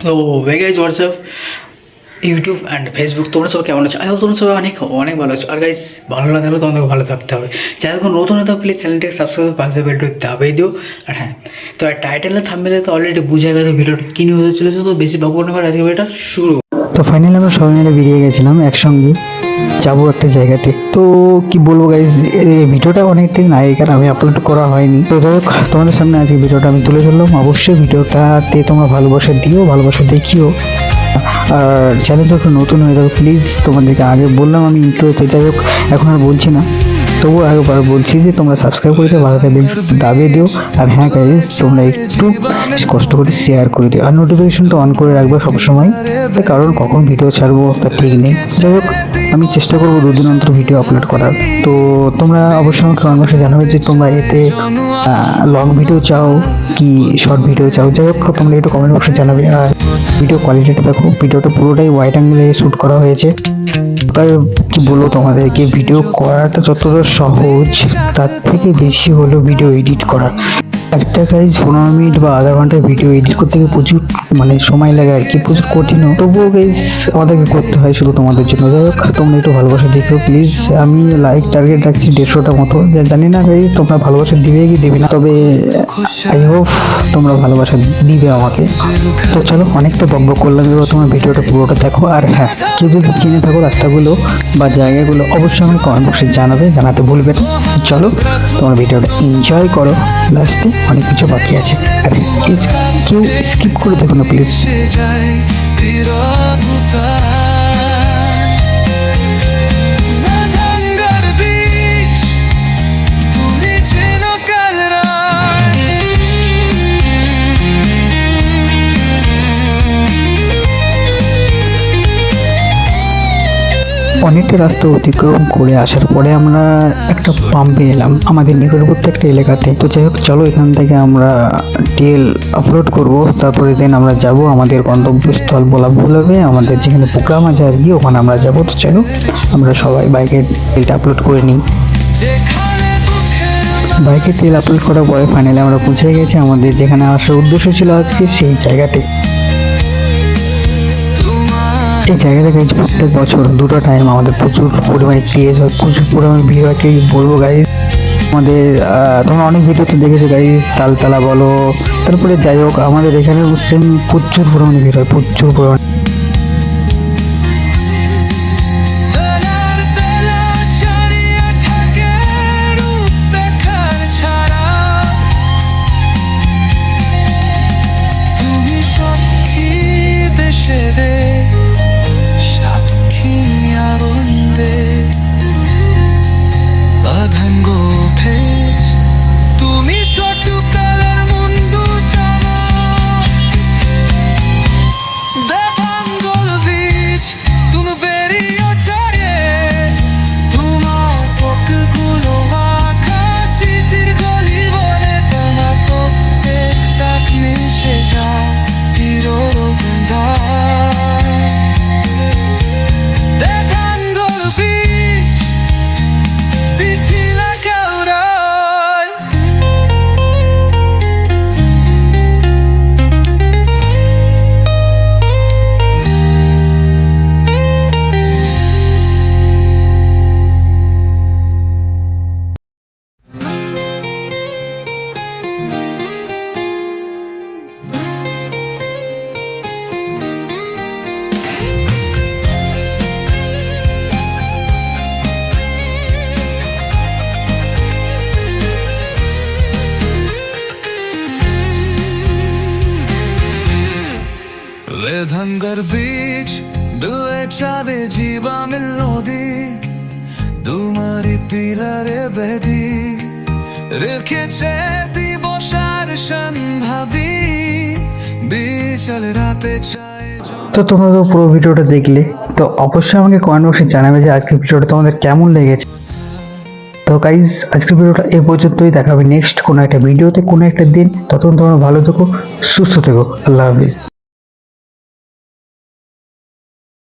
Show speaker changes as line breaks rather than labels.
তো hey guys WhatsApp YouTube and Facebook, তোমরা সব কেমন আছো? আই হোপ তোমরা সবাই অনেক ভালো আছো। আর গাইজ ভালো না থাকলে তোমাদেরকে ভালো থাকতে হবে। চ্যানেল কোনো নতুন হতে প্লিজ চ্যানেলটাকে সাবস্ক্রাইব পাশে বেলটা দাবিয়ে দিও। আর হ্যাঁ, তো টাইটেলে থাম্বনেলে তো অলরেডি বুঝে গেছে ভিডিওটা কী নিয়ে হতে চলেছে। তো বেশি বকবক না করে আজকে ভিডিওটা শুরু।
তো ফাইনালি আমরা সবাই মিলে বেরিয়ে গেছিলাম একসঙ্গে যাবো একটা জায়গাতে। তো কি বলবো গাইজ, এই ভিডিওটা অনেকদিন আগেকার, আমি আপলোড করা হয়নি। তো যাই হোক, তোমাদের সামনে আজকে ভিডিওটা আমি তুলে ধরলাম। অবশ্যই ভিডিওটাতে তোমরা ভালোবাসা দিও, ভালোবাসা দেখিও। আর চ্যানেলটা একটু নতুন হয়ে যাবে প্লিজ, তোমাদেরকে আগে বললাম আমি ইন্ট্রোতে, যাই হোক এখন আর বলছি না, তবুও একবার বলছি যে তোমরা সাবস্ক্রাইব করে দিও, ভালো থাকবে দাবিয়ে দিও। আর হ্যাঁ গাইজ, তোমরা একটু কষ্ট করে শেয়ার করে দিও আর নোটিফিকেশনটা অন করে রাখবে সবসময়, কারণ কখন ভিডিও ছাড়বো তার ঠিক নেই। যাই হোক, আমি চেষ্টা করবো 2 দিন অন্তর ভিডিও আপলোড করার। তো তোমরা অবশ্যই আমাকে কমেন্ট বক্সে জানাবে যে তোমরা এতে লং ভিডিও চাও কি শর্ট ভিডিও চাও। যাই হোক, তোমরা একটু কমেন্ট বক্সে জানাবে। আর ভিডিও কোয়ালিটিটা দেখো, ভিডিওটা পুরোটাই ওয়াইড অ্যাঙ্গেলে শ্যুট করা হয়েছে। তাই কি বলবো তোমাদেরকে, ভিডিও করাটা যতটা সহজ তার থেকে বেশি হলো ভিডিও এডিট করা। একটা গাইজ 15 মিনিট বা আধা ঘন্টার ভিডিও এডিট করতে গিয়ে প্রচুর সময় লাগে আর কি, প্রচুর কঠিনও, তবুও গাইজ আমাদেরকে করতে হয় শুধু তোমাদের জন্য। যাই হোক, তোমরা একটু ভালোবাসা দেখো প্লিজ। আমি লাইক টার্গেট রাখছি 150টা মতো, জানি না গাইজ তোমরা ভালোবাসা দিবে কি দেবে না, তবে আই হোপ তোমরা ভালোবাসা দিবে আমাকে। তো চলো, অনেক তো বকবক করলাম, এবার তোমার ভিডিওটা পুরোটা দেখো। আর হ্যাঁ, কেউ যদি চিনে থাকো রাস্তাগুলো বা জায়গাগুলো, অবশ্যই আমাকে কমেন্ট বক্সে জানাতে ভুলবে না। চলো, তোমার ভিডিওটা এনজয় করো, লাস্টে অনেক কিছু বাকি আছে। আর কেউ স্কিপ করে দেখো না প্লিজ। অনেকটা রাস্তা অতিক্রম করে আসার পরে আমরা একটা পাম্পে এলাম আমাদের নিকটবর্তী একটা এলাকাতে। তো যাই হোক, চলো এখান থেকে আমরা টেল আপলোড করব, তারপরে দেন আমরা যাব আমাদের গন্তব্যস্থল বলা ভুল হবে, আমাদের যেখানে প্রোগ্রাম আছে আর কি, ওখানে আমরা যাব। তো চলো আমরা সবাই বাইকের টেলটা আপলোড করে নিই। বাইকের তেল আপলোড করার পরে ফাইনালি আমরা পৌঁছে গেছি আমাদের যেখানে আসার উদ্দেশ্য ছিল আজকে, সেই জায়গাতে। এই জায়গাটা গাইজ প্রত্যেক বছর 2টা টাইম আমাদের প্রচুর পরিমাণে ক্রেজ হয়, প্রচুর পরিমাণে ভিড় হয়। কি বলবো গাইজ, আমাদের তোমরা অনেক ভিডিওতে দেখেছো গাইজ, তালতলা বলো, তারপরে যাই হোক আমাদের এখানে সেম প্রচুর পরিমাণে ভিড় হয়, প্রচুর পরিমাণে।
वेधंगर बीच डुए चावे जीवा मिल नदी तुम्हारी पिलारे बेबी রেখেছে দিবসার সন্ধ্যাবি বিশাল রাতে চাই।
তো তোমরা তো পুরো ভিডিওটা দেখলে, তো অবশ্যই আমাকে কমেন্ট বক্সে জানাবে যে আজকের ভিডিওটা তোমাদের কেমন লেগেছে। তো গাইজ, আজকের ভিডিওটা এই পর্যন্তই, দেখাবে নেক্সট কোনো একটা ভিডিওতে কোনো একটা দিন। ততক্ষণ তোমরা ভালো থেকো, সুস্থ থেকো, আল্লাহ হাফিজ।